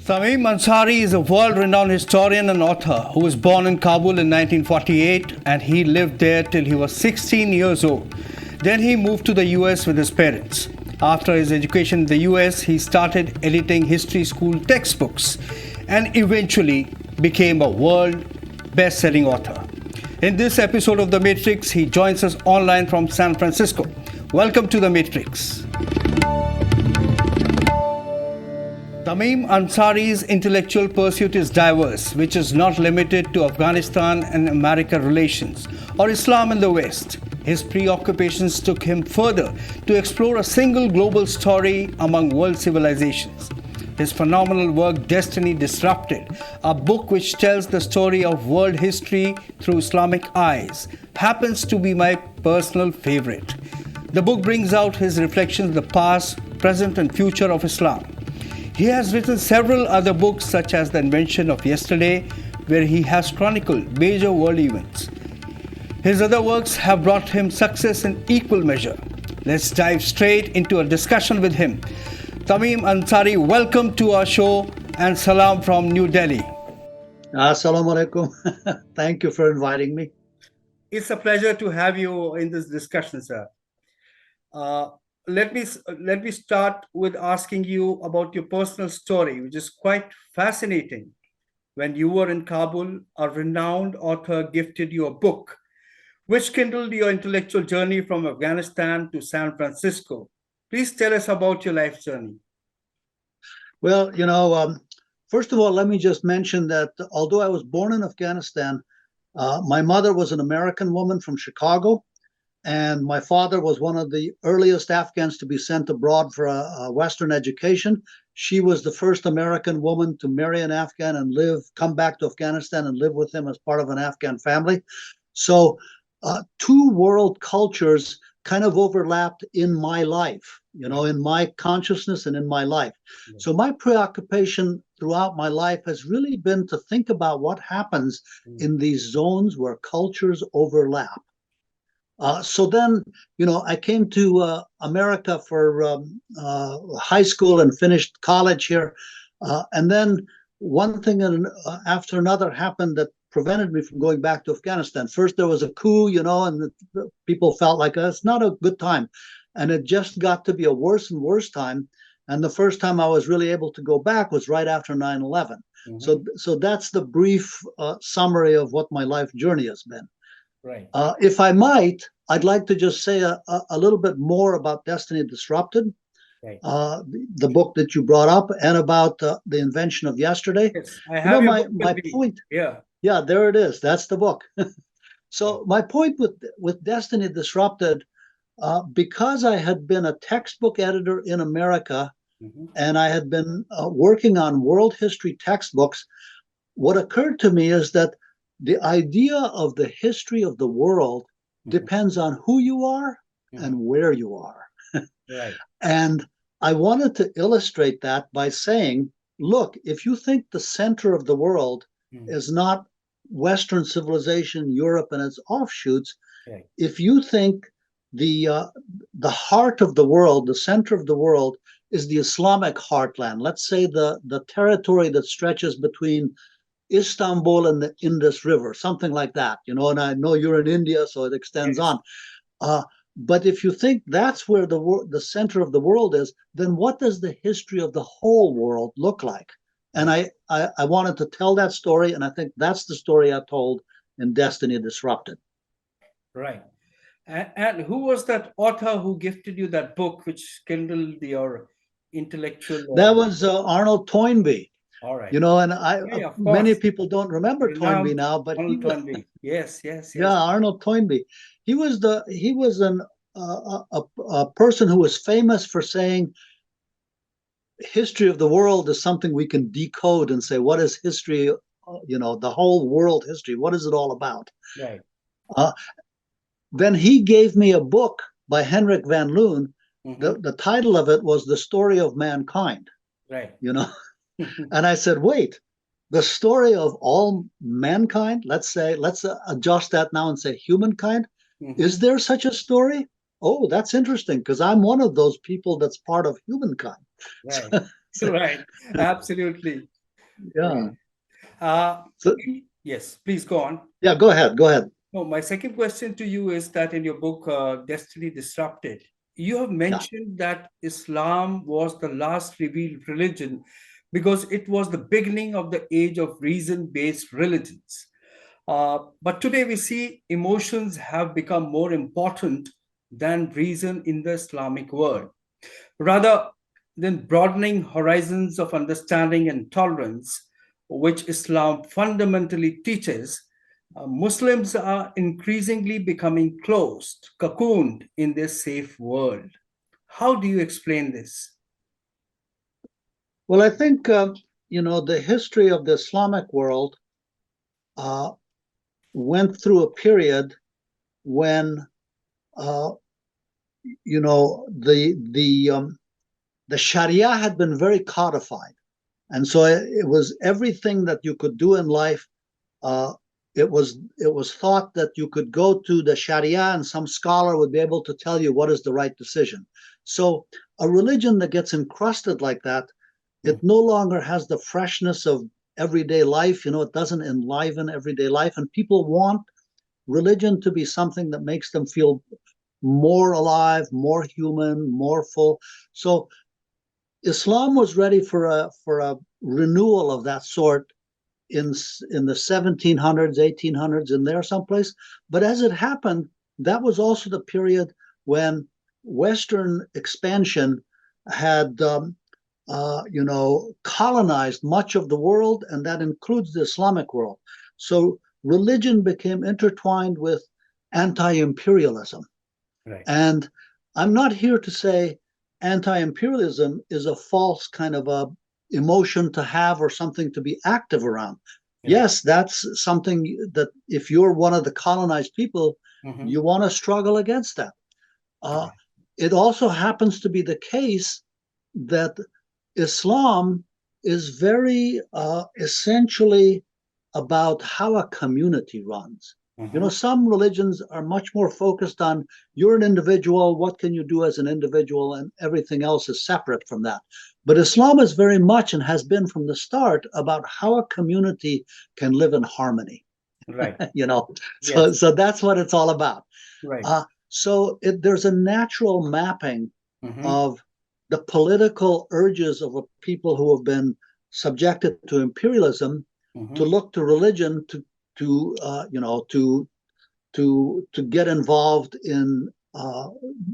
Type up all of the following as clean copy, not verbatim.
Tamim Ansary is a world-renowned historian and author who was born in Kabul in 1948 and he lived there till he was 16 years old. Then he moved to the US with his parents. After his education in the US, he started editing history school textbooks and eventually became a world best-selling author. In this episode of The Matrix, he joins us online from San Francisco. Welcome to The Matrix. Tamim Ansary's intellectual pursuit is diverse, which is not limited to Afghanistan and America relations or Islam in the West. His preoccupations took him further to explore a single global story among world civilizations. His phenomenal work, Destiny Disrupted, a book which tells the story of world history through Islamic eyes, happens to be my personal favorite. The book brings out his reflections on the past, present, and future of Islam. He has written several other books such as The Invention of Yesterday, where he has chronicled major world events. His other works have brought him success in equal measure. Let's dive straight into a discussion with him. Tamim Ansary, welcome to our show and salam from New Delhi. Assalamu alaikum. Thank you for inviting me. It's a pleasure to have you in this discussion, sir. Let me start with asking you about your personal story, which is quite fascinating. When you were in Kabul, a renowned author gifted you a book, which kindled your intellectual journey from Afghanistan to San Francisco. Please tell us about your life journey. Well, first of all, let me just mention that although I was born in Afghanistan, my mother was an American woman from Chicago. And my father was one of the earliest Afghans to be sent abroad for a Western education. She was the first American woman to marry an Afghan and come back to Afghanistan and live with him as part of an Afghan family. So two world cultures kind of overlapped in my life, in my consciousness and in my life. Yeah. So my preoccupation throughout my life has really been to think about what happens in these zones where cultures overlap. So then, I came to America for high school and finished college here. And then one thing after another happened that prevented me from going back to Afghanistan. First, there was a coup, and the people felt like it's not a good time. And it just got to be a worse and worse time. And the first time I was really able to go back was right after 9/11. Mm-hmm. So that's the brief summary of what my life journey has been. Right. If I might, I'd like to just say a little bit more about Destiny Disrupted, right. The book that you brought up, and about the Invention of Yesterday. Yes, I have my point. Yeah, there it is. That's the book. So my point with Destiny Disrupted, because I had been a textbook editor in America, mm-hmm. and I had been working on world history textbooks, what occurred to me is that the idea of the history of the world depends on who you are and where you are. Right. And I wanted to illustrate that by saying, look, if you think the center of the world is not Western civilization, Europe and its offshoots, if you think the heart of the world, the center of the world is the Islamic heartland, let's say the territory that stretches between Istanbul and the Indus River, something like that, and I know you're in India, so it extends on. But if you think that's where the center of the world is, then what does the history of the whole world look like? And I wanted to tell that story, and I think that's the story I told in Destiny Disrupted. Right. And who was that author who gifted you that book, which kindled your intellectual? That was Arnold Toynbee. All right. And many people don't remember Toynbee now, but Toynbee. Yes. Yeah, Arnold Toynbee. He was a person who was famous for saying history of the world is something we can decode and say, what is history? The whole world history. What is it all about? Right. Then he gave me a book by Henrik van Loon. Mm-hmm. The title of it was The Story of Mankind. Right. And I said, wait, the story of all mankind, let's adjust that now and say humankind. Mm-hmm. Is there such a story? Oh, that's interesting, because I'm one of those people that's part of humankind. Right. Right. Absolutely. Yeah. Right. Uh, So, yes, please go on. yeah, go ahead. Go ahead. No, my second question to you is that in your book, Destiny Disrupted, you have Yeah. mentioned that Islam was the last revealed religion because it was the beginning of the age of reason based religions. But today we see emotions have become more important than reason in the Islamic world. Rather than broadening horizons of understanding and tolerance, which Islam fundamentally teaches, Muslims are increasingly becoming closed, cocooned in their safe world. How do you explain this? Well, I think, the history of the Islamic world uh, went through a period when, uh, the Sharia had been very codified. And so it was everything that you could do in life. Uh, it was thought that you could go to the Sharia and some scholar would be able to tell you what is the right decision. So a religion that gets encrusted like that, it no longer has the freshness of everyday life. It doesn't enliven everyday life, and people want religion to be something that makes them feel more alive, more human, more full. So Islam was ready for a renewal of that sort in the 1700s, 1800s, in there someplace. But as it happened, that was also the period when Western expansion had colonized much of the world, and that includes the Islamic world. So religion became intertwined with anti-imperialism. Right. And I'm not here to say anti-imperialism is a false kind of a emotion to have or something to be active around. Right. Yes, that's something that if you're one of the colonized people, Mhm. you want to struggle against that. Uh, Right. it also happens to be the case that Islam is very essentially about how a community runs. Mhm. Some religions are much more focused on you're an individual, what can you do as an individual, and everything else is separate from that. But Islam is very much and has been from the start about how a community can live in harmony. Right. you know, so Yes. so that's what it's all about. Right. There's a natural mapping Mhm. of the political urges of a people who have been subjected to imperialism to Mhm. look to religion to get involved in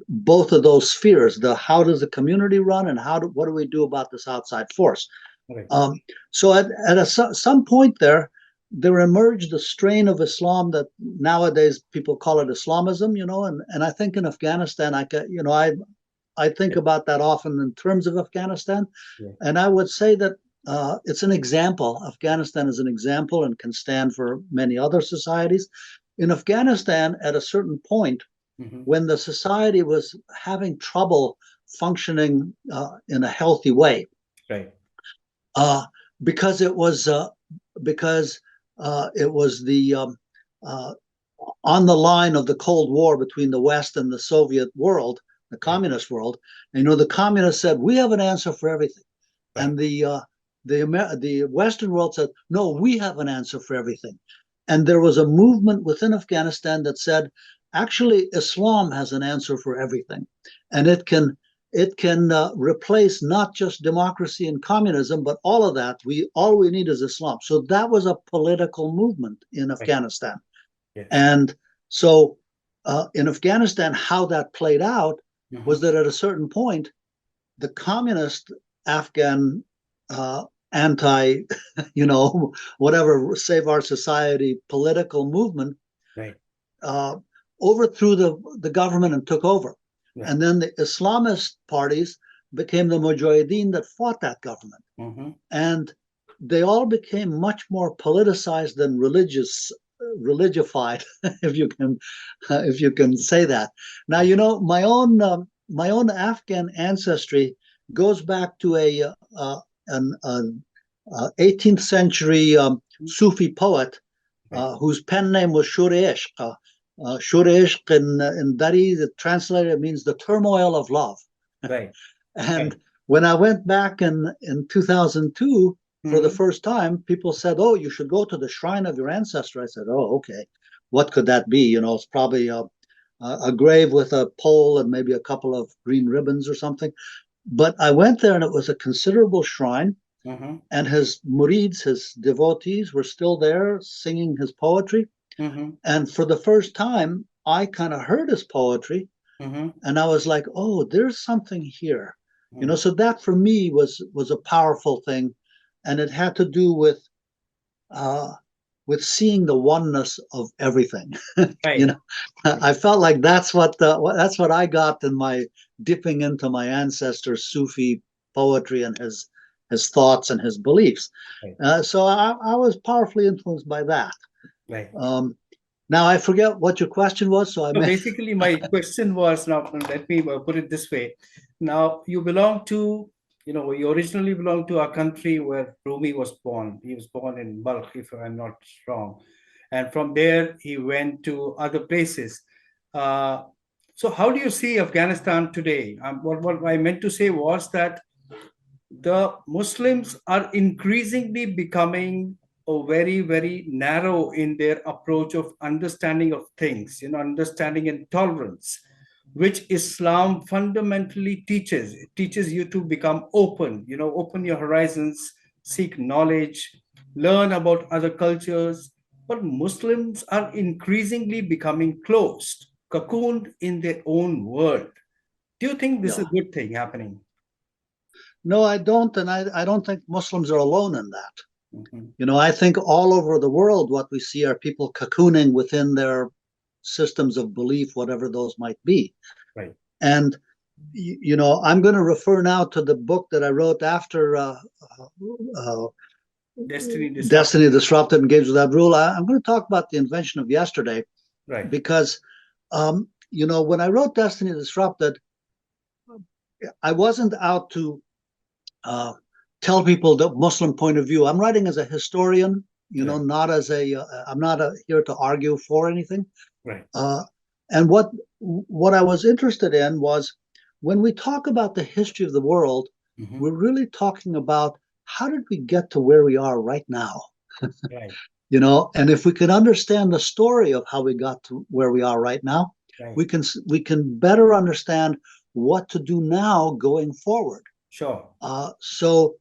both of those spheres. The how does the community run, and what do we do about this outside force? Right. Um, so some point there emerged a strain of Islam that nowadays people call it Islamism, and I think in Afghanistan, I think Yes. about that often in terms of Afghanistan, Yeah. and I would say that it's an example. Afghanistan is an example and can stand for many other societies. In Afghanistan, at a certain point, Mhm. when the society was having trouble functioning in a healthy way, Right. uh, because it was the uh, on the line of the Cold War between the West and the Soviet world, the Right. communist world. And, the communists said we have an answer for everything, Right. and the Western world said no, we have an answer for everything. And there was a movement within Afghanistan that said actually Islam has an answer for everything, and it can replace not just democracy and communism, but all of that. All we need is Islam. So that was a political movement in Right. Afghanistan. Yes. And so in Afghanistan, how that played out was Mhm. that at a certain point, the communist Afghan anti, whatever, save our society political movement Right. uh, overthrew the government and took over. Yeah. And then the Islamist parties became the Mujahideen that fought that government. Mhm. And they all became much more politicized and religified, if you can say that. Now, my own Afghan ancestry goes back to an 18th century Sufi poet Right. whose pen name was Shuraish. Shuraish in Dari, the translator, means the turmoil of love. Right. And Right. when I went back in 2002 for the first time, people said, "Oh, you should go to the shrine of your ancestor." I said, "Oh, okay. What could that be? You know, it's probably a grave with a pole and maybe a couple of green ribbons or something." But I went there and it was a considerable shrine. And his murids, his devotees, were still there singing his poetry. And for the first time, I kind of heard his poetry, and I was like, "Oh, there's something here," you know. So that for me was a powerful thing, and it had to do uh, with seeing the oneness of everything. Right. You know, I felt like that's what I got in my dipping into my ancestors' Sufi poetry and his thoughts and his beliefs. Right. So I was powerfully influenced by that. Right. Now I forget what your question was, so I So may. basically, my question was, now let me put it this way. Now, you belong to, you originally belong to a country where Rumi was born. He was born in Balkh, if I'm not wrong. And from there, he went to other places. Uh, so, how do you see Afghanistan today? What I meant to say was that the Muslims are increasingly becoming very, very narrow in their approach of understanding of things, understanding and tolerance, which Islam fundamentally teaches. It teaches you to become open, open your horizons, seek knowledge, learn about other cultures. But Muslims are increasingly becoming closed, cocooned in their own world. Do you think this is Yeah. a good thing happening? No, I don't, and I don't think Muslims are alone in that. Mhm. You know, I think all over the world, what we see are people cocooning within their systems of belief, whatever those might be. Right. And you know, I'm going to refer now to the book that I wrote after uh, Destiny disrupted. Destiny Disrupted, Engaged Without Rule. I'm going to talk about the invention of yesterday Right. because, you know, when I wrote Destiny Disrupted, I wasn't out to uh, tell people the Muslim point of view. I'm writing as a historian, you know, Right. not as I'm not here to argue for anything. Right. Uh, and what I was interested in was when we talk about the history of the world, Mhm. we're really talking about how did we get to where we are right now? Right. You know, and if we can understand the story of how we got to where we are right now, Right. we can better understand what to do now going forward. Sure. So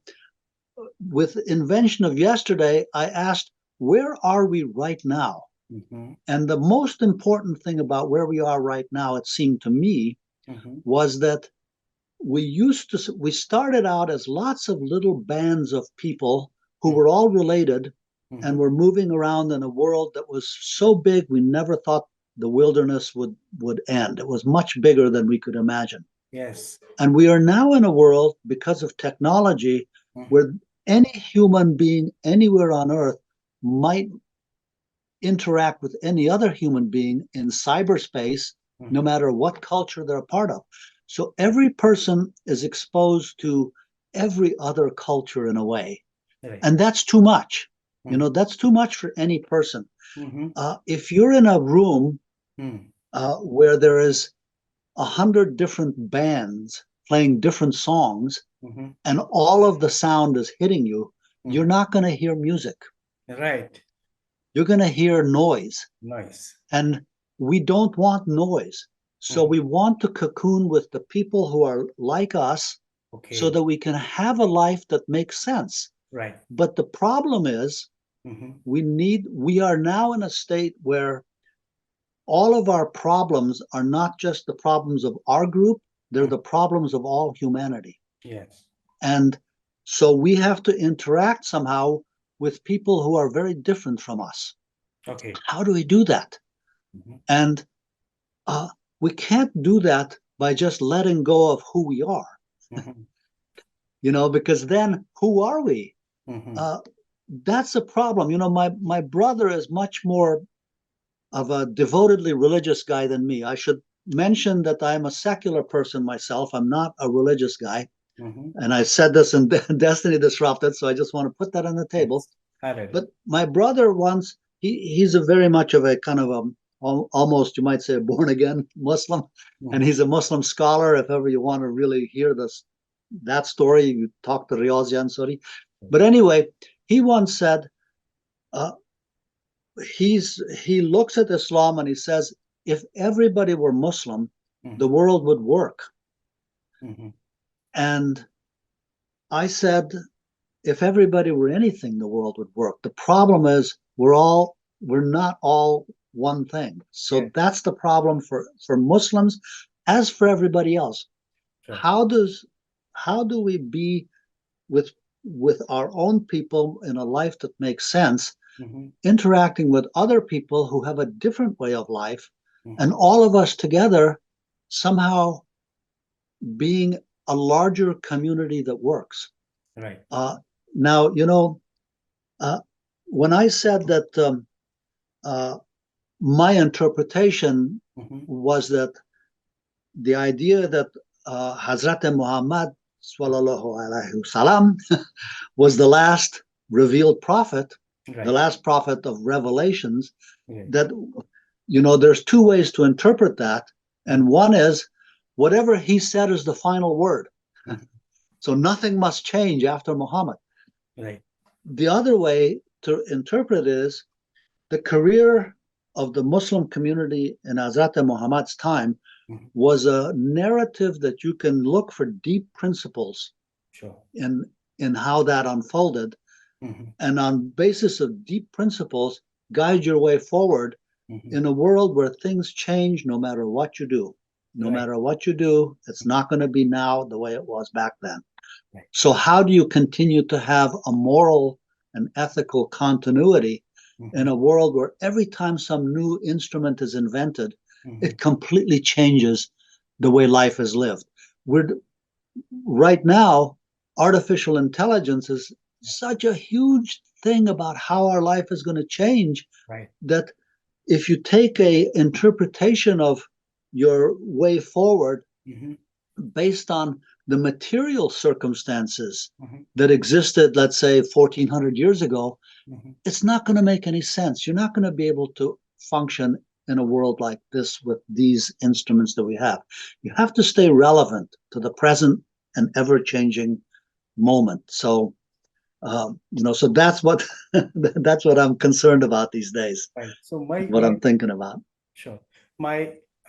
with invention of yesterday, I asked, where are we right now? Mhm. And the most important thing about where we are right now, it seemed to me, Mhm. was that we started out as lots of little bands of people who Mhm. were all related and Mhm. were moving around in a world that was so big we never thought the wilderness would end. It was much bigger than we could imagine. Yes. And we are now in a world, because of technology, Mhm. where any human being anywhere on earth might interact with any other human being in cyberspace, no Mhm. matter what culture they're a part of. So every person is exposed to every other culture in a way. Right. And that's too much. You Mhm. know, that's too much for any person. Mhm. If you're in a room Mhm. where there is 100 different bands playing different songs, Mhm. and all of the sound is hitting you, you're Mhm. not going to hear music. Right. You're going to hear noise. Nice. And we don't want noise. So Mhm. we want to cocoon with the people who are like us so Okay. that we can have a life that makes sense. Right. But the problem is Mhm. we are now in a state where all of our problems are not just the problems of our group, they're Mhm. the problems of all humanity. Yes. And so we have to interact somehow with people who are very different from us. Okay. How do we do that? Mhm. And uh, we can't do that by just letting go of who we are, Mhm. you know, because then who are we? Mhm. Uh, that's a problem. You know, my brother is much more of a devotedly religious guy than me. I should mention that I'm a secular person myself. I'm not a religious guy. Mhm. And I said this in Destiny Disrupted, so I just want to put that on the table. Yes. I read it. But my brother once, he's a very much of a kind of a almost you might say a born again Muslim, and Mhm. he's a Muslim scholar. If ever you want to really hear this that story. You talk to Riaz Ansary. But anyway, he once said, uh, he looks at Islam and he says, if everybody were Muslim, the world would work. And I said, if everybody were anything, the world would work. The problem is we're not all one thing. So that's the problem for Muslims, as for everybody else. Sure. How do we be with our own people in a life that makes sense, interacting with other people who have a different way of life, and all of us together somehow being a larger community that works. Right. Now, when I said that my interpretation was that the idea that Hazrat Muhammad sallallahu alaihi wasallam was the last revealed prophet, the last prophet of revelations, that, there's two ways to interpret that. And one is whatever he said is the final word. So nothing must change after Muhammad. Right. The other way to interpret it is the career of the Muslim community in Hazrat Muhammad's time was a narrative that you can look for deep principles in how that unfolded, and on basis of deep principles, guide your way forward in a world where things change no matter what you do. No matter what you do, it's not going to be now the way it was back then. So how do you continue to have a moral and ethical continuity in a world where every time some new instrument is invented, it completely changes the way life is lived? Right now, artificial intelligence is such a huge thing about how our life is going to change, that if you take a interpretation of your way forward based on the material circumstances that existed, let's say 1400 years ago, it's not going to make any sense. You're not going to be able to function in a world like this with these instruments that we have. You have to stay relevant to the present and ever-changing moment. So so that's what that's what I'm concerned about these days. Right. So I'm thinking about. Sure.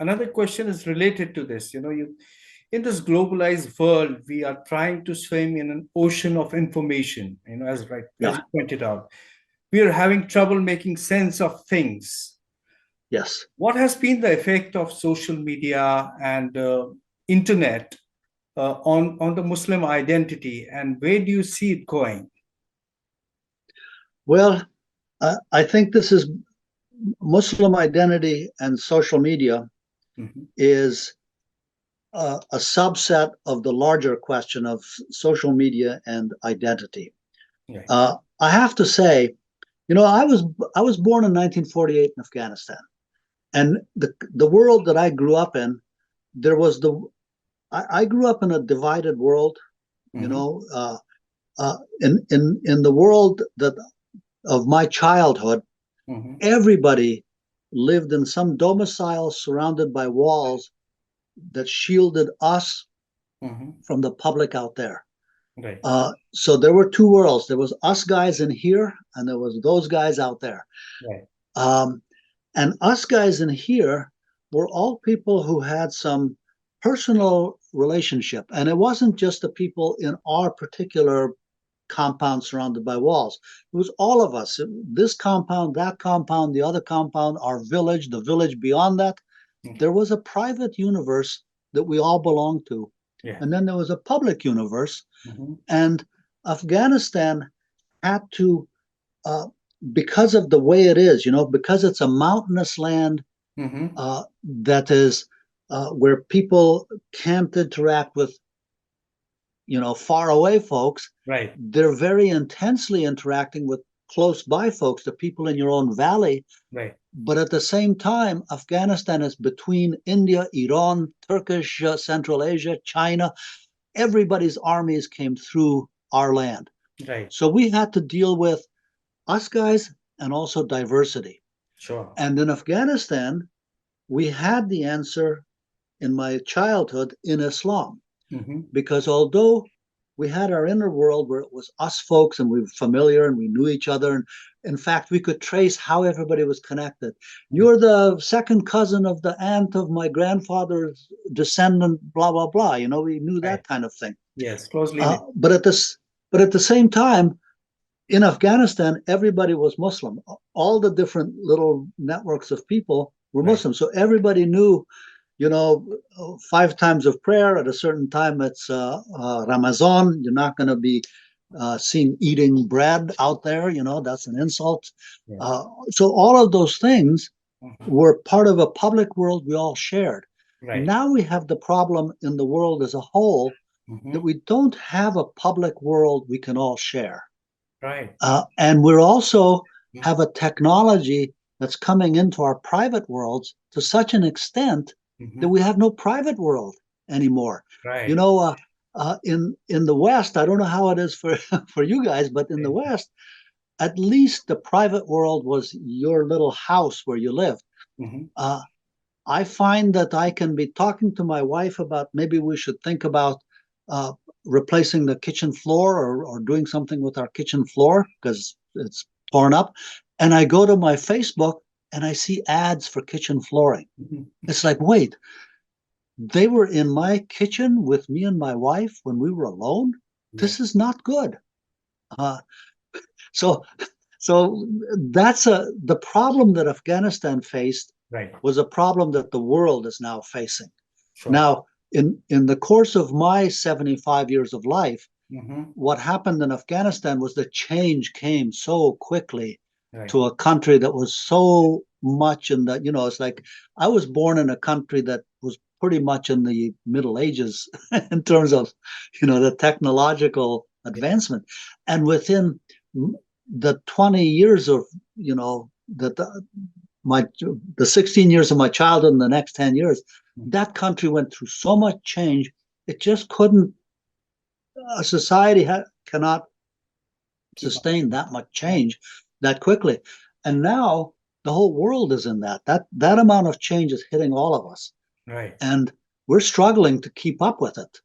Another question is related to this. In this globalized world, we are trying to swim in an ocean of information. As you pointed out, we are having trouble making sense of things. Yes. What has been the effect of social media and internet on the Muslim identity, and where do you see it going? Well, I think this is Muslim identity, and social media is a subset of the larger question of social media and identity. I have to say, I was born in 1948 in Afghanistan, and the world that I grew up in, I grew up in a divided world. In the world of my childhood, everybody lived in some domicile surrounded by walls that shielded us from the public out there. So there were two worlds. There was us guys in here, and there was those guys out there. And us guys in here were all people who had some personal relationship. And it wasn't just the people in our particular compound surrounded by walls. It was all of us. This compound, that compound, the other compound, our village, the village beyond that. There was a private universe that we all belonged to. And then there was a public universe. And Afghanistan had to, because of the way it is, because it's a mountainous land that is where people can't interact with far away folks. They're very intensely interacting with close by folks, the people in your own valley. But at the same time, Afghanistan is between India, Iran, Turkish, Central Asia, China. Everybody's armies came through our land. So we had to deal with us guys and also diversity. And in Afghanistan, we had the answer in my childhood in Islam. because although we had our inner world where it was us folks and we were familiar and we knew each other, and in fact, we could trace how everybody was connected. You're the second cousin of the aunt of my grandfather's descendant, blah, blah, blah. You know, we knew that kind of thing. Yes, closely linked. But at the same time, in Afghanistan, everybody was Muslim. All the different little networks of people were Muslim. So everybody knew, you know, 5 times of prayer at a certain time. It's Ramadan. You're not going to be seen eating bread out there. You know, that's an insult. So all of those things were part of a public world we all shared. Now we have the problem in the world as a whole that we don't have a public world we can all share. And we're also have a technology that's coming into our private worlds to such an extent that we have no private world anymore. You know, in the West, I don't know how it is for for you guys, but in the West, at least the private world was your little house where you lived. I find that I can be talking to my wife about maybe we should think about replacing the kitchen floor or doing something with our kitchen floor because it's torn up. And I go to my Facebook and I see ads for kitchen flooring. It's like, wait, they were in my kitchen with me and my wife when we were alone? This is not good. So that's the problem that Afghanistan faced was a problem that the world is now facing. Now, in the course of my 75 years of life, what happened in Afghanistan was the change came so quickly to a country that was so much in the, you know, it's like I was born in a country that was pretty much in the Middle Ages in terms of, you know, the technological advancement. And within the 20 years of, you know, the 16 years of my childhood and the next 10 years, that country went through so much change. It just couldn't, a society cannot sustain that much change that quickly. And now the whole world is in that amount of change is hitting all of us. And we're struggling to keep up with it.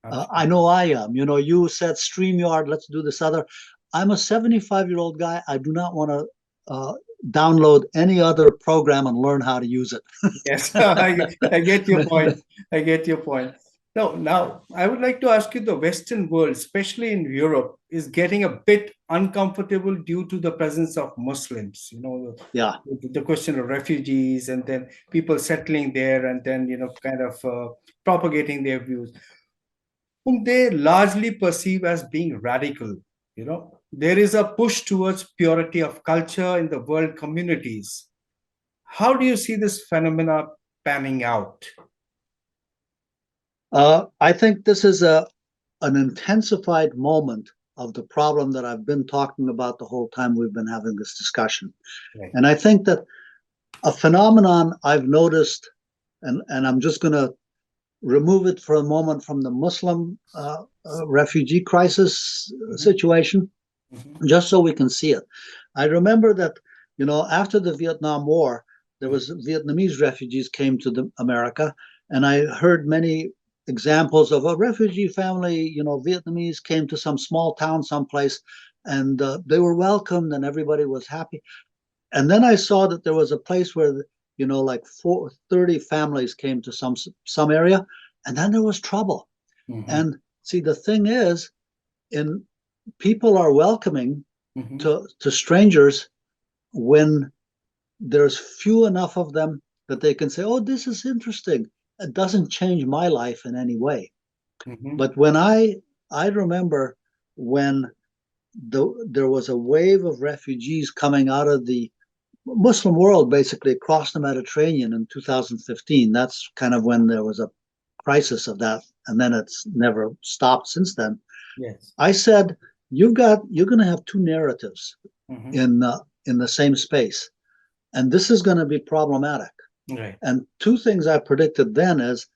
I know I am. You know, you said StreamYard, let's do this other. I'm a 75-year-old guy. I do not want to download any other program and learn how to use it. Yes, I get your point. I get your point. Now, I would like to ask you, the Western world, especially in Europe, is getting a bit uncomfortable due to the presence of Muslims. You know, the question of refugees and then people settling there and then, you know, kind of propagating their views, whom they largely perceive as being radical. You know, there is a push towards purity of culture in the world communities. How do you see this phenomena panning out? I think this is an intensified moment of the problem that I've been talking about the whole time we've been having this discussion. And I think that a phenomenon I've noticed, and I'm just going to remove it for a moment from the Muslim refugee crisis situation, just so we can see it. I remember that, you know, after the Vietnam War, there was Vietnamese refugees came to America, and I heard many examples of a refugee family, you know, Vietnamese came to some small town someplace, and they were welcomed and everybody was happy. And then I saw that there was a place where, you know, like 30 families came to some area, and then there was trouble. And see, the thing is, people are welcoming to strangers when there's few enough of them that they can say, oh, this is interesting. It doesn't change my life in any way. But when I remember when there was a wave of refugees coming out of the Muslim world, basically across the Mediterranean in 2015. That's kind of when there was a crisis of that, and then it's never stopped since then. I said, you're going to have two narratives in the same space, and this is going to be problematic. And two things I predicted then is,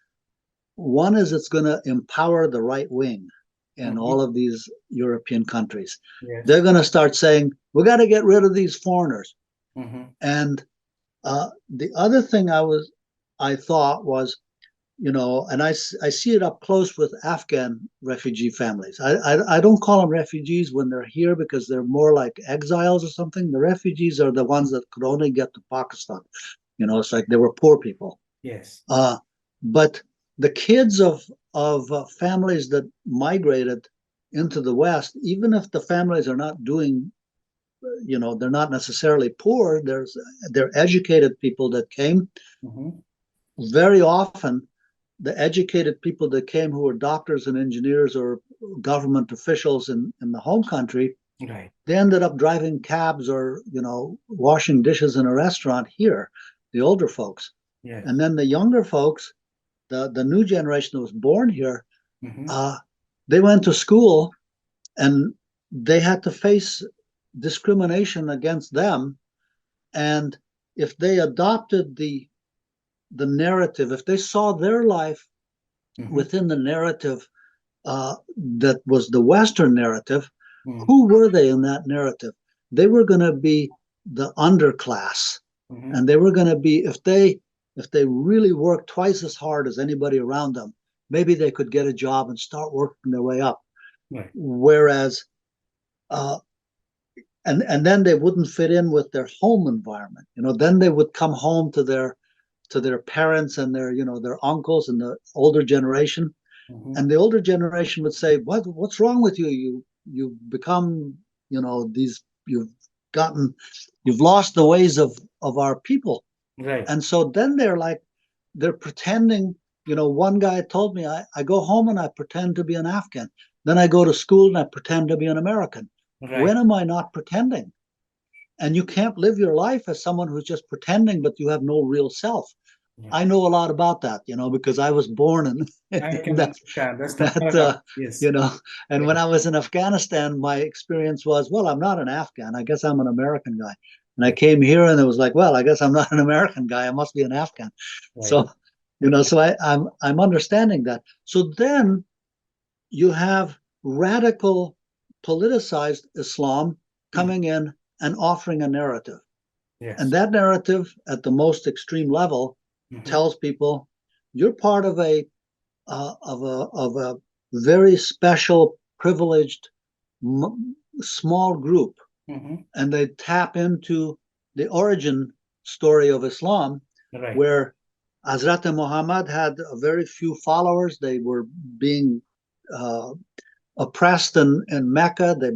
one is it's going to empower the right wing in all of these European countries. They're going to start saying, we got to get rid of these foreigners. And the other thing I thought was, and I see it up close with Afghan refugee families. I don't call them refugees when they're here because they're more like exiles or something. The refugees are the ones that could only get to Pakistan. It's like they were poor people. Yes. But the kids of families that migrated into the West, even if the families are not doing, they're not necessarily poor. They're educated people that came. Mm-hmm. Very often, the educated people that came who were doctors and engineers or government officials in the home country, Right. they ended up driving cabs or washing dishes in a restaurant here, the older folks. Yes. And then the younger folks, the new generation that was born here, Mm-hmm. they went to school and they had to face discrimination against them. And if they adopted the narrative, if they saw their life Mm-hmm. within the narrative that was the Western narrative, Mm-hmm. who were they in that narrative? They were going to be the underclass, Mm-hmm. and they were going to be, if they really worked twice as hard as anybody around them, maybe they could get a job and start working their way up. Right. Whereas, and then they wouldn't fit in with their home environment. Then they would come home to their parents and their uncles and the older generation. Mm-hmm. And the older generation would say, what's wrong with you? You've become, you've lost the ways of our people. Right. And so then they're pretending. One guy told me, I go home and I pretend to be an Afghan. Then I go to school and I pretend to be an American. Right. When am I not pretending? And you can't live your life as someone who's just pretending, but you have no real self. Yeah. I know a lot about that, because I was born in I can that, understand. That's the paradox. Yes. And Yeah. When I was in Afghanistan, my experience was, well, I'm not an Afghan. I guess I'm an American guy. And I came here and it was like, well, I guess I'm not an American guy. I must be an Afghan. Right. So, so I'm understanding that. So then you have radical politicized Islam coming in and offering a narrative. Yes. And that narrative at the most extreme level tells people you're part of a very special, privileged, small group. And they tap into the origin story of Islam, right, where Hazrat Muhammad had a very few followers. They were being oppressed in Mecca. They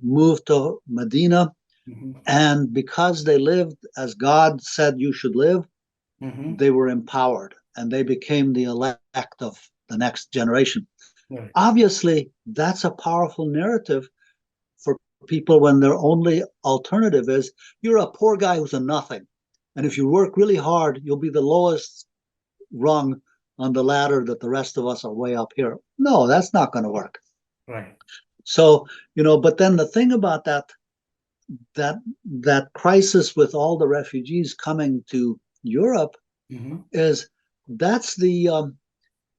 moved to Medina. And because they lived as God said you should live, they were empowered and they became the elect of the next generation. Right. Obviously, that's a powerful narrative for people when their only alternative is you're a poor guy who's a nothing. And if you work really hard, you'll be the lowest rung on the ladder that the rest of us are way up here. No, that's not going to work. Right. So, but then the thing about that crisis with all the refugees coming to Europe is that's the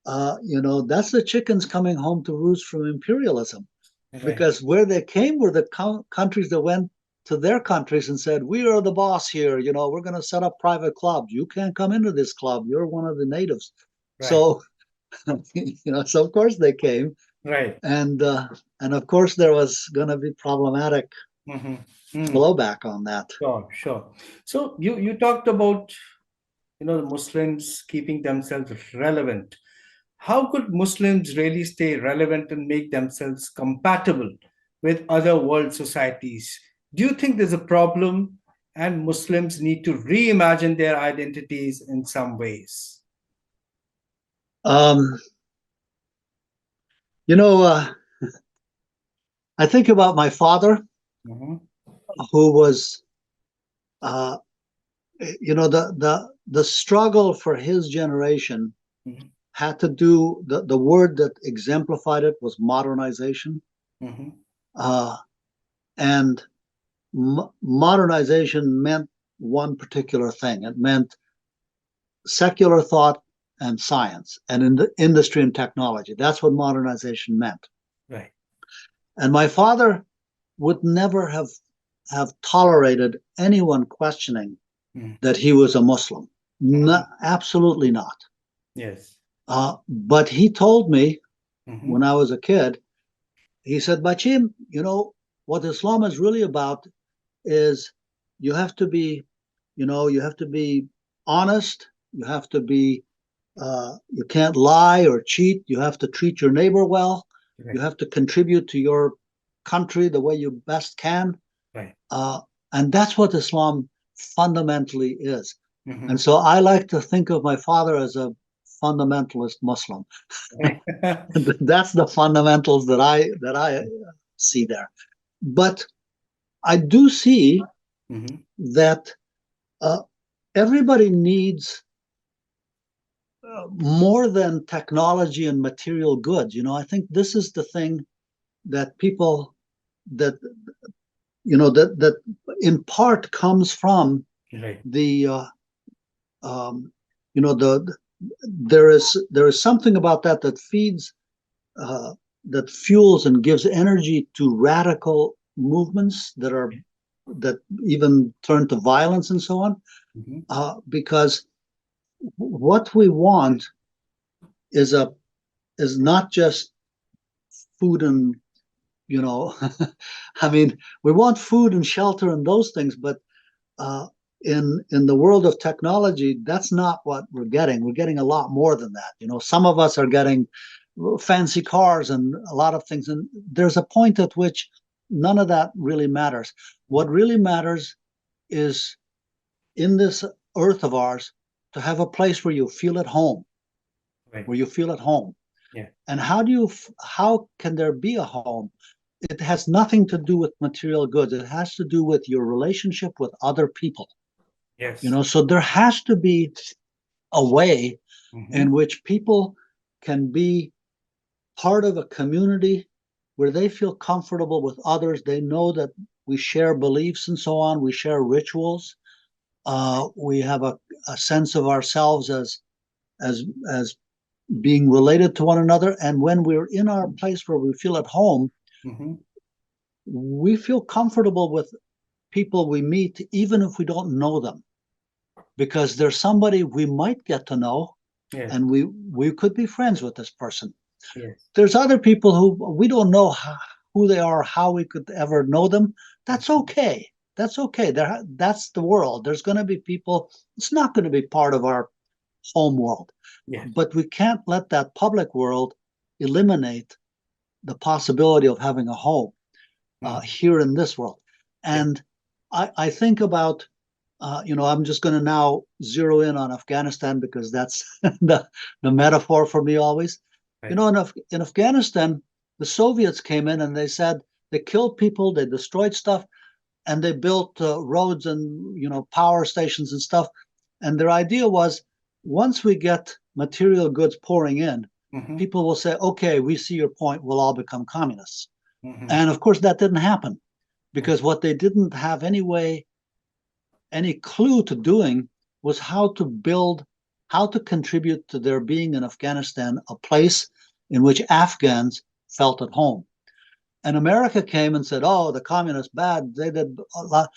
that's the chickens coming home to roost from imperialism. Right. Because where they came were the countries that went to their countries and said, we are the boss here, we're going to set up private clubs. You can't come into this club. You're one of the natives. Right. So so of course they came. Right. And of course there was going to be problematic blowback on that. Sure. So you talked about the Muslims keeping themselves relevant. How could Muslims really stay relevant and make themselves compatible with other world societies? Do you think there's a problem and Muslims need to reimagine their identities in some ways? I think about my father, who was, the struggle for his generation had to do, the word that exemplified it was modernization. And modernization meant one particular thing. It meant secular thought and science and in the industry and technology. That's what modernization meant. Right. And my father would never have tolerated anyone questioning that he was a Muslim. Absolutely not. Yes. But he told me Mm-hmm. when I was a kid, he said, Bachim, what Islam is really about is you have to be, you have to be honest. You have to be, you can't lie or cheat. You have to treat your neighbor well. You Right. have to contribute to your country the way you best can. Right. Uh, and that's what Islam fundamentally is. Mm-hmm. And so I like to think of my father as a fundamentalist Muslim. Right. That's the fundamentals that I see there. But I do see Mm-hmm. that uh, everybody needs more than technology and material goods. I think this is the thing that people that that in part comes from Right. the um, the there is something about that feeds uh, that fuels and gives energy to radical movements that even turn to violence and so on. Mm-hmm. Because what we want is a is not just food and you know I mean, we want food and shelter and those things, but uh, in the world of technology, that's not what we're getting a lot more than that. Some of us are getting fancy cars and a lot of things, and there's a point at which none of that really matters. What really matters is in this earth of ours to have a place where you feel at home, Right. where you feel at home. Yeah. And how can there be a home? It has nothing to do with material goods. It has to do with your relationship with other people. Yes. So there has to be a way Mm-hmm. in which people can be part of a community where they feel comfortable with others. They know that we share beliefs and so on. We share rituals. We have a sense of ourselves as as being related to one another. And when we're in our place where we feel at home, Mm-hmm. we feel comfortable with people we meet, even if we don't know them, because there's somebody we might get to know, Yes. and we could be friends with this person. Yes. There's other people who we don't know who they are, how we could ever know them. That's okay. That's okay. That's the world. There's going to be people. It's not going to be part of our home world, Yes. but we can't let that public world eliminate the possibility of having a home Mm-hmm. here in this world. Yeah. And I think about, I'm just going to now zero in on Afghanistan because that's the metaphor for me always. Right. In Afghanistan, the Soviets came in and they said they killed people, they destroyed stuff, and they built roads and power stations and stuff. And their idea was, once we get material goods pouring in, Mm-hmm. people will say, "Okay, we see your point. We'll all become communists." Mm-hmm. And of course, that didn't happen Right. because what they didn't have any clue to doing was how to contribute to there being in Afghanistan a place in which Afghans felt at home. And America came and said, "Oh, the communists bad. They did a lot,"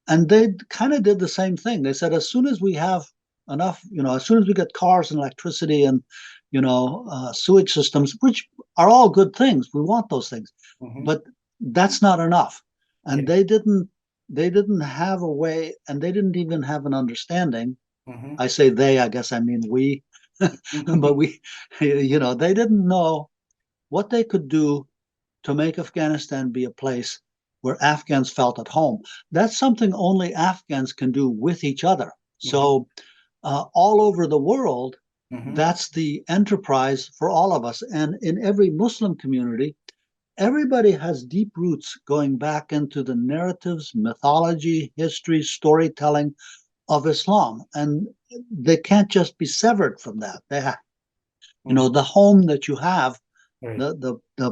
and they kind of did the same thing. They said, as soon as we have enough, as soon as we get cars and electricity and sewage systems, which are all good things, we want those things, Mm-hmm. but that's not enough. And Yeah. they didn't have a way, and they didn't even have an understanding. Mm-hmm. I say they, I guess I mean we, but they didn't know what they could do to make Afghanistan be a place where Afghans felt at home. That's something only Afghans can do with each other. Mm-hmm. So, all over the world, Mm-hmm. that's the enterprise for all of us. And in every Muslim community, everybody has deep roots going back into the narratives, mythology, history, storytelling of Islam. And they can't just be severed from that. Mm-hmm. The home that you have, Right. the the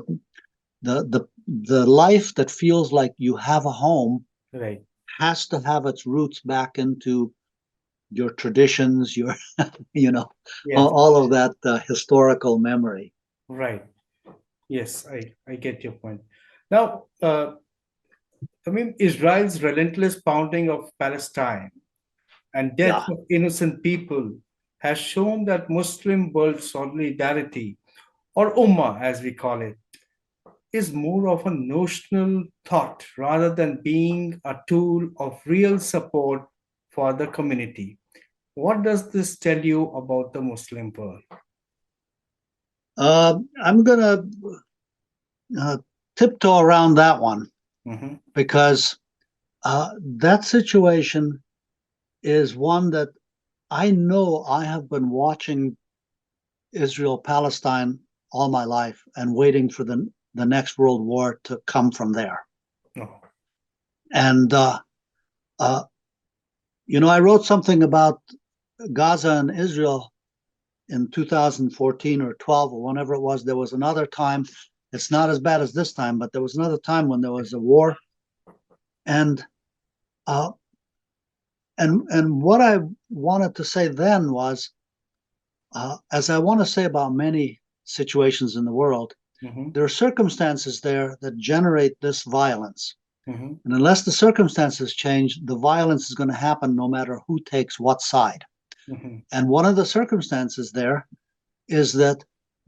the the life that feels like you have a home Right. has to have its roots back into your traditions, your you know Yes. all of that historical memory. Right. Yes. I get your point. Now, I mean, Israel's relentless pounding of Palestine and death Yeah, of innocent people has shown that Muslim world solidarity, or Ummah as we call it, is more of a notional thought rather than being a tool of real support for the community. What does this tell you about the Muslim world? I'm going to tiptoe around that one because that situation is one that I know I have been watching Israel Palestine all my life and waiting for the next world war to come from there. Oh. And I wrote something about Gaza and Israel in 2014 or 12 or whenever it was. There was another time. It's not as bad as this time, but there was another time when there was a war. And what I wanted to say then was, as I want to say about many situations in the world, there are circumstances there that generate this violence. And unless the circumstances change, the violence is going to happen no matter who takes what side. And one of the circumstances there is that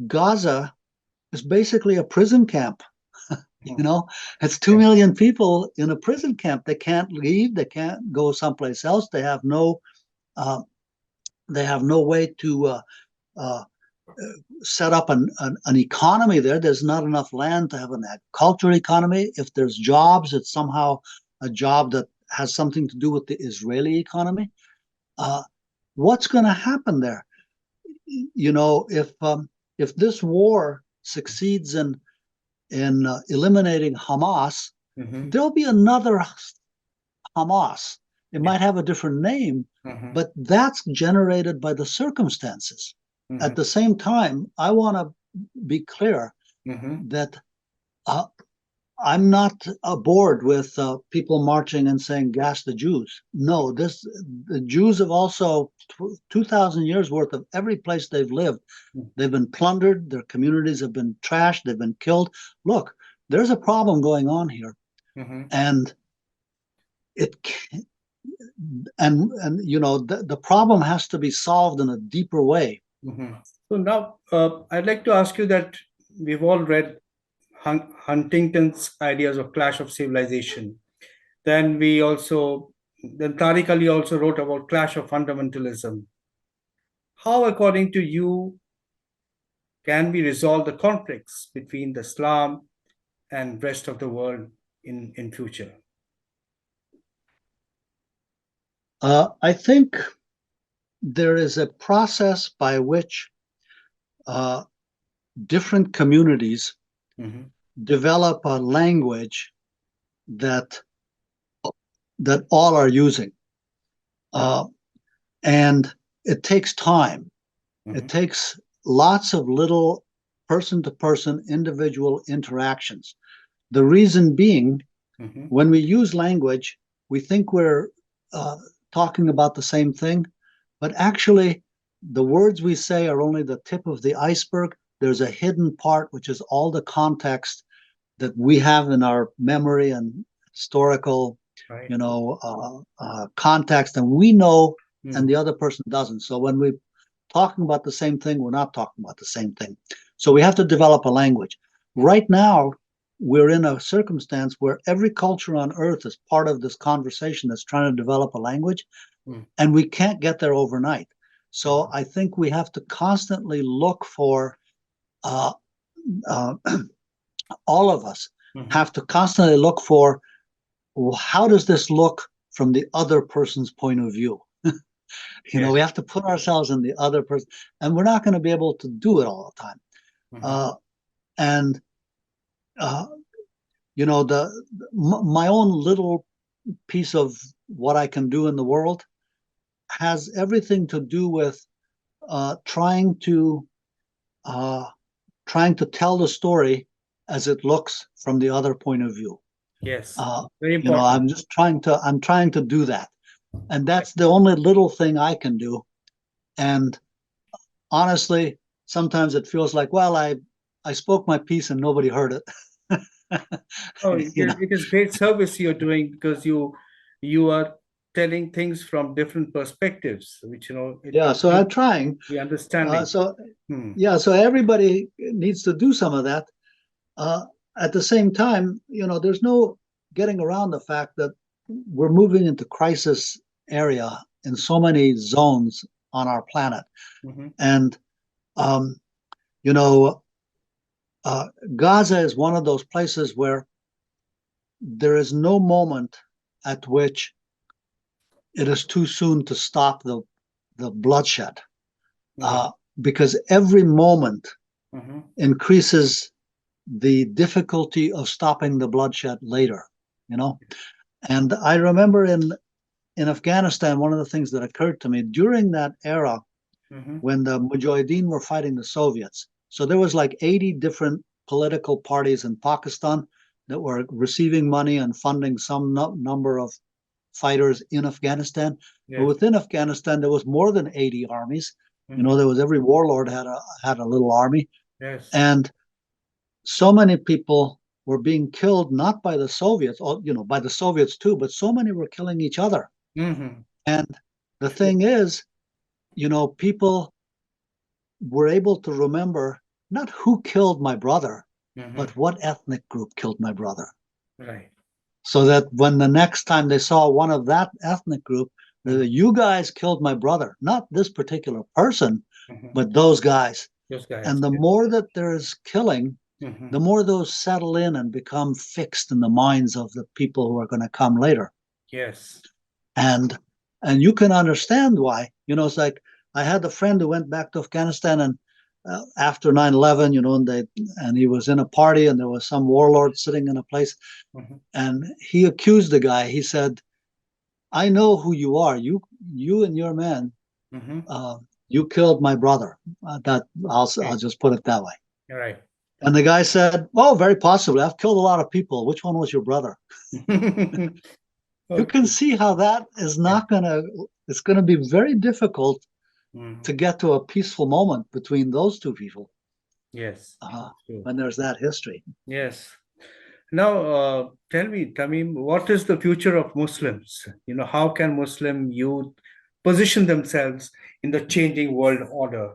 Gaza is basically a prison camp. It's 2 million people in a prison camp. They can't leave. They can't go someplace else. They have no way to set up an economy there. There's not enough land to have an agricultural economy. If there's jobs, it's somehow a job that has something to do with the Israeli economy. What's going to happen there? If this war succeeds in eliminating Hamas, there'll be another Hamas. It might have a different name, but that's generated by the circumstances. At the same time, I want to be clear that I'm not aboard with people marching and saying gas the Jews. No, the Jews have also 2,000 years worth of every place they've lived. They've been plundered. Their communities have been trashed. They've been killed. Look, there's a problem going on here, and the problem has to be solved in a deeper way. So now I'd like to ask you that we've all read Huntington's ideas of clash of civilization. Then Tariq Ali also wrote about clash of fundamentalism. How, according to you, can we resolve the conflicts between the Islam and rest of the world in future? I think there is a process by which different communities develop a language that all are using, and it takes time. It takes lots of little person-to-person individual interactions. The reason being, when we use language, we think we're talking about the same thing, but actually the words we say are only the tip of the iceberg. There's a hidden part, which is all the context that we have in our memory and historical, context, and we know, and the other person doesn't. So when we're talking about the same thing, we're not talking about the same thing. So we have to develop a language. Right now, we're in a circumstance where every culture on earth is part of this conversation that's trying to develop a language, and we can't get there overnight. So I think we have to constantly look for, all of us have to constantly look for, how does this look from the other person's point of view? We have to put ourselves in the other person, and we're not going to be able to do it all the time. My own little piece of what I can do in the world has everything to do with trying to tell the story as it looks from the other point of view. Yes, very important. I'm trying to do that, and that's the only little thing I can do. And honestly, sometimes it feels like, well, I spoke my piece and nobody heard it. It is great service you're doing, because you are telling things from different perspectives, which Yeah, so I'm trying. the understanding. So Hmm. yeah, so everybody needs to do some of that. Uh, at the same time, there's no getting around the fact that we're moving into crisis area in so many zones on our planet. Mm-hmm. And, um, you know, Gaza is one of those places where there is no moment at which it is too soon to stop the bloodshed, Right. because every moment Mm-hmm. increases the difficulty of stopping the bloodshed later, you know. And I remember in Afghanistan, one of the things that occurred to me during that era Mm-hmm. when the Mujahideen were fighting the Soviets. So there was like 80 different political parties in Pakistan that were receiving money and funding some number of fighters in Afghanistan. But Yes. within Afghanistan, there was more than 80 armies. Mm-hmm. There was every warlord had a little army, Yes. and so many people were being killed not by the Soviets, or by the Soviets too, but so many were killing each other. Mm-hmm. And the True. thing is, people were able to remember not who killed my brother, Mm-hmm. but what ethnic group killed my brother. Right. So that when the next time they saw one of that ethnic group, Mm-hmm. you guys killed my brother, not this particular person, Mm-hmm. but those guys. Those guys. And the more that there's killing, Mm-hmm. the more those settle in and become fixed in the minds of the people who are going to come later. Yes. And you can understand why. It's like I had a friend who went back to Afghanistan, and after 9/11, and he was in a party, and there was some warlord sitting in a place, Mm-hmm. and he accused the guy. He said, "I know who you are. You and your men, Mm-hmm. you killed my brother." That I'll Okay. just put it that way. Right. And the guy said, "Oh, very possibly. I've killed a lot of people. Which one was your brother?" You can Okay. see how that is Yeah. not gonna. It's going to be very difficult Mm-hmm. to get to a peaceful moment between those two people Yes. True. when there's that history. Yes. Now, tell me, Tamim, what is the future of Muslims? How can Muslim youth position themselves in the changing world order?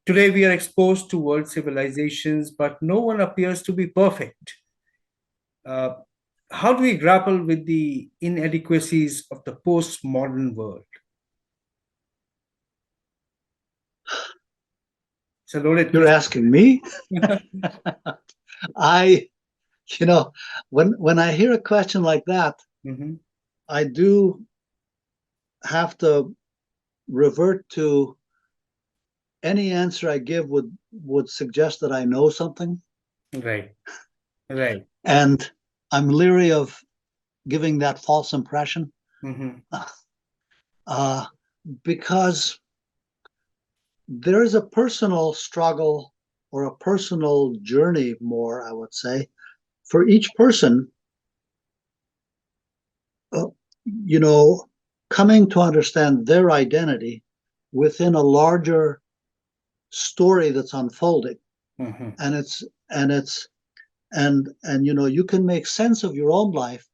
Today, we are exposed to world civilizations, but no one appears to be perfect. Uh, how do we grapple with the inadequacies of the postmodern world? It's a loaded You're question. asking me? I, when I hear a question like that, Mhm. I do have to revert to any answer I give would suggest that I know something, Right, right. and I'm leery of giving that false impression, Hmm. uh, because there is a personal struggle or a personal journey, more I would say, for each person, uh, you know, coming to understand their identity within a larger story that's unfolding. Hmm. And it's you can make sense of your own life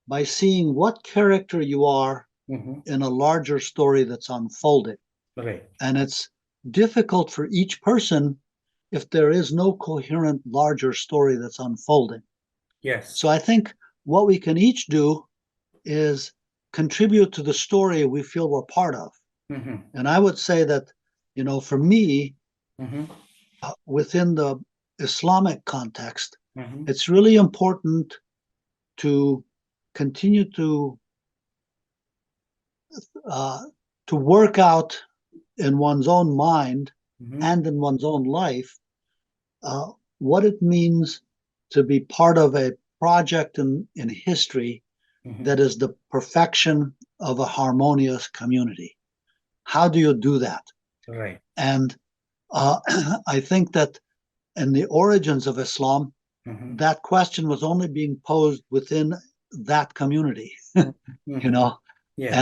by seeing what character you are Hmm. in a larger story that's unfolding. Right. And it's difficult for each person if there is no coherent larger story that's unfolding. Yes. So I think what we can each do is contribute to the story we feel we're part of. Hmm. And I would say that, for me, Hmm. within the Islamic context, Hmm. it's really important to continue uh, to work out in one's own mind Hmm. and in one's own life uh, what it means to be part of a project in history Hmm. that is the perfection of a harmonious community. How do you do that? Right. And I think that in the origins of Islam, Hmm. that question was only being posed within that community, you Hmm. know, Yes.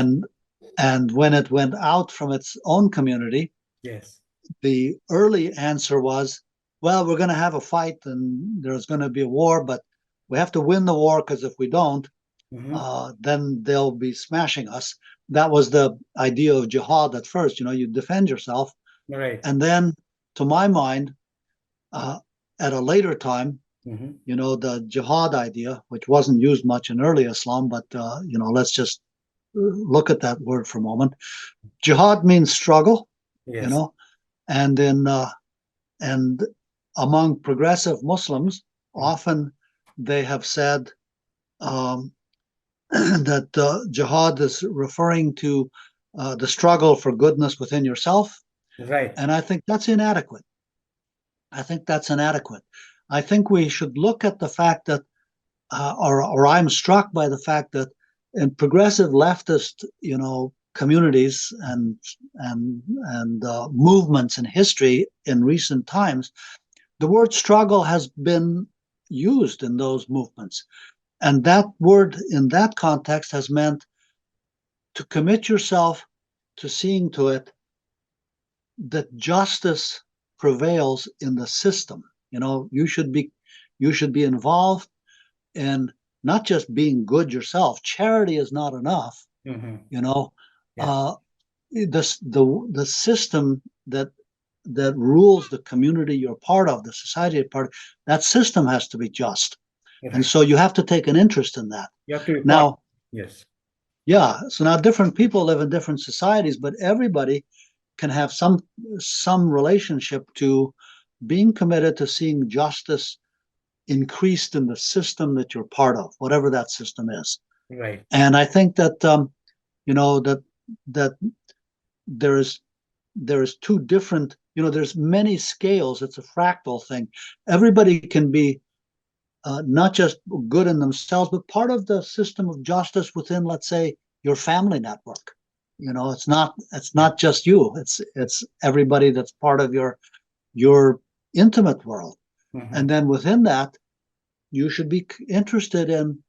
and when it went out from its own community, Yes. the early answer was, well, we're going to have a fight and there's going to be a war, but we have to win the war because if we don't, then they'll be smashing us. That was the idea of jihad at first. You defend yourself. Right. And then, to my mind, at a later time, the jihad idea, which wasn't used much in early Islam, but, let's just look at that word for a moment. Jihad means struggle, Yes. And and among progressive Muslims, often they have said that jihad is referring to the struggle for goodness within yourself. Right. And I think that's inadequate. I think we should look at the fact that, or I'm struck by the fact that in progressive leftist, communities and movements in history in recent times, the word struggle has been used in those movements. And that word in that context has meant to commit yourself to seeing to it that justice prevails in the system. You should be involved in not just being good yourself. Charity is not enough. The system that rules the community you're part of, the society you're part of, that system has to be just. Right. And so you have to take an interest in that. You have to be now. Yes. Yeah. So now different people live in different societies, but everybody can have some relationship to being committed to seeing justice increased in the system that you're part of, whatever that system is. Right. And I think that that there is two different, there's many scales. It's a fractal thing. Everybody can be not just good in themselves, but part of the system of justice within, let's say, your family network. It's not just you. It's everybody that's part of your intimate world. And then within that, you should be interested in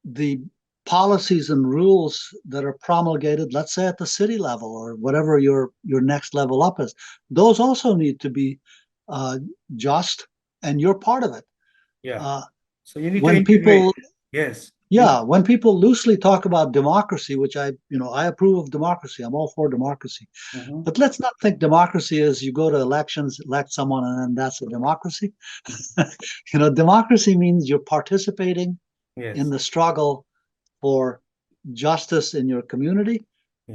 the policies and rules that are promulgated, let's say at the city level or whatever your next level up is. Those also need to be just, and you're part of it. Yeah. So you need when to people integrate. Yes. Yeah, when people loosely talk about democracy, which I approve of democracy, I'm all for democracy. But let's not think democracy is you go to elections, elect someone, and then that's a democracy. Democracy means you're participating in the struggle for justice in your community,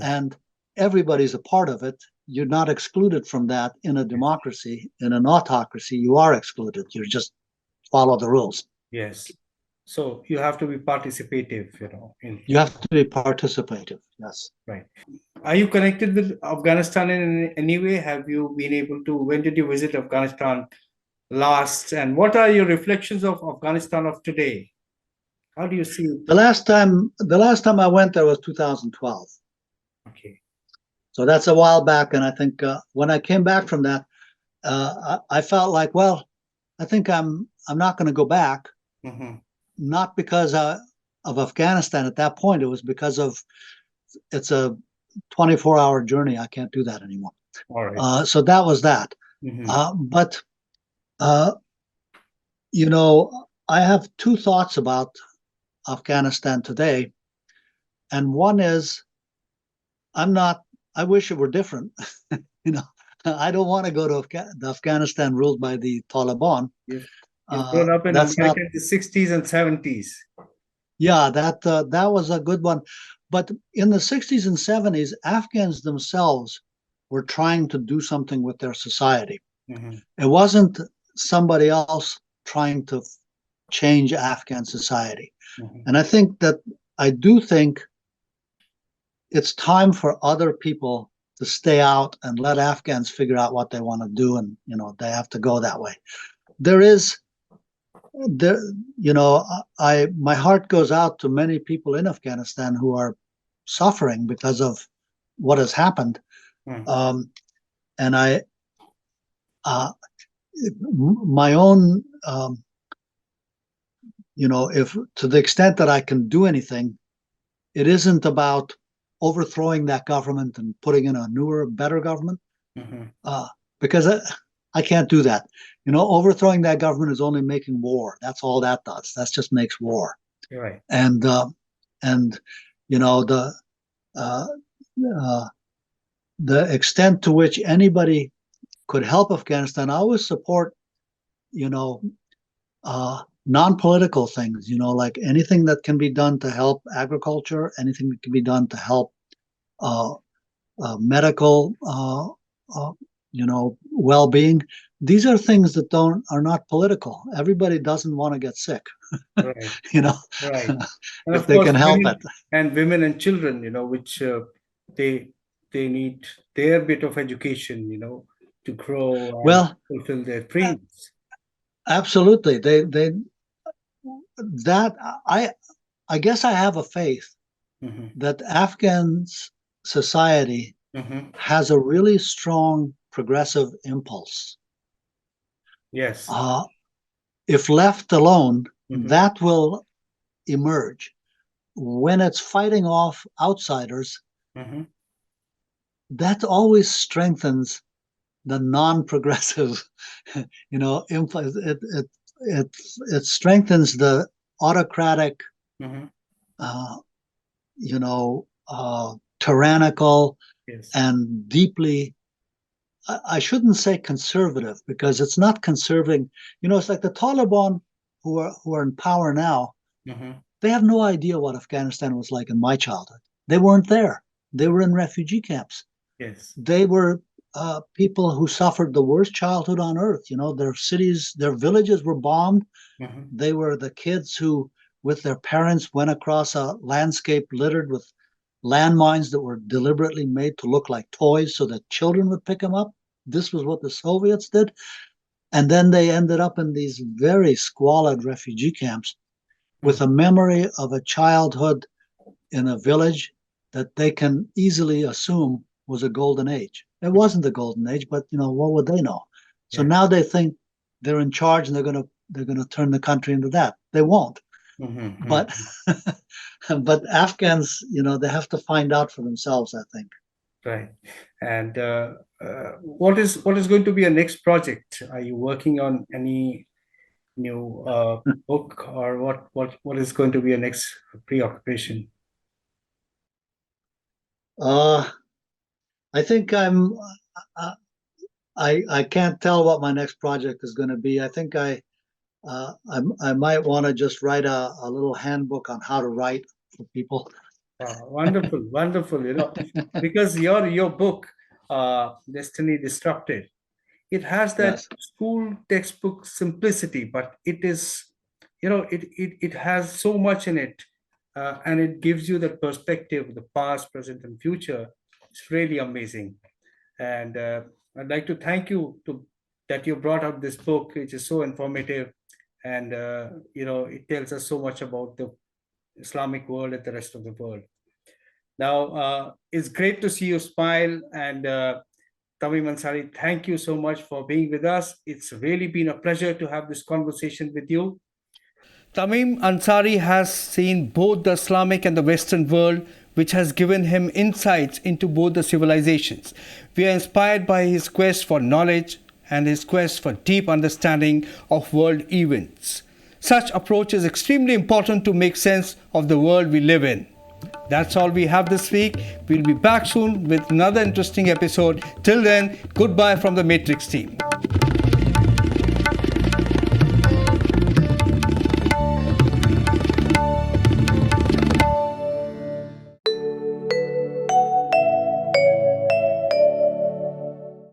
and everybody's a part of it. You're not excluded from that in a democracy. In an autocracy, you are excluded. You just follow the rules. Yes. So you have to be participative, You have to be participative, yes. Right. Are you connected with Afghanistan in any way? Have you been able to, when did you visit Afghanistan last? And what are your reflections of Afghanistan of today? How do you see it? The last time I went there was 2012. Okay. So that's a while back. And I think when I came back from that, I felt like, well, I think I'm not going to go back. Not because of Afghanistan at that point. It was because of it's a 24-hour journey. I can't do that anymore. All right. So that was that. But I have two thoughts about Afghanistan today, and one is I wish it were different. I don't want to go to Afghanistan ruled by the Taliban. Yes. You've grown up in America in the 60s and 70s. Yeah, that was a good one. But in the 60s and 70s, Afghans themselves were trying to do something with their society. It wasn't somebody else trying to change Afghan society. And I do think it's time for other people to stay out and let Afghans figure out what they want to do, and they have to go that way. My heart goes out to many people in Afghanistan who are suffering because of what has happened. And my own, if to the extent that I can do anything, it isn't about overthrowing that government and putting in a newer, better government, because I can't do that. Overthrowing that government is only making war. That's all that does. That just makes war. Right. And you know uh, uh, the extent to which anybody could help Afghanistan. I always support, you know, non-political things. You know, like anything that can be done to help agriculture, anything that can be done to help uh, medical, well-being. These are things that are not political. Everybody doesn't want to get sick, Right. you know, Right. And if of they course, can help it. women and children, which they they need their bit of education, to grow and Well, fulfill their a- dreams. absolutely. They that I guess I have a faith Hmm. that Afghan society Hmm. has a really strong progressive impulse. Yes. Uh, if left alone, Hmm. that will emerge. When it's fighting off outsiders, Hmm. that always strengthens the non-progressive, influence. It strengthens the autocratic, Hmm. uh, tyrannical Yes. and deeply. I shouldn't say conservative because it's not conserving. It's like the Taliban who are in power now. Hmm. They have no idea what Afghanistan was like in my childhood. They weren't there. They were in refugee camps. Yes. They were people who suffered the worst childhood on earth. Their cities, their villages were bombed. Hmm. They were the kids who, with their parents, went across a landscape littered with landmines that were deliberately made to look like toys so that children would pick them up. This was what the Soviets did. And then they ended up in these very squalid refugee camps with a memory of a childhood in a village that they can easily assume was a golden age. It wasn't a golden age, but what would they know? So Yeah. now they think they're in charge and they're gonna turn the country into that. They won't. But Hmm. but Afghans, they have to find out for themselves, I think. Right. And what is going to be your next project? Are you working on any new book, or what is going to be your next preoccupation? Uh, I think uh, I can't tell what my next project is going to be. I think I might want to just write a little handbook on how to write for people. Wonderful, wonderful. Because your book, Destiny Disrupted, it has that Yes. school textbook simplicity, but it has so much in it, and it gives you the perspective, the past, present, and future. It's really amazing. And I'd like to thank you that you brought up this book, which is so informative, and it tells us so much about the Islamic world and the rest of the world. Now, it's great to see you smile. And Tamim Ansary, thank you so much for being with us. It's really been a pleasure to have this conversation with you. Tamim Ansary has seen both the Islamic and the Western world, which has given him insights into both the civilizations. We are inspired by his quest for knowledge and his quest for deep understanding of world events. Such approach is extremely important to make sense of the world we live in. That's all we have this week. We'll be back soon with another interesting episode. Till then, goodbye from the Matrix team.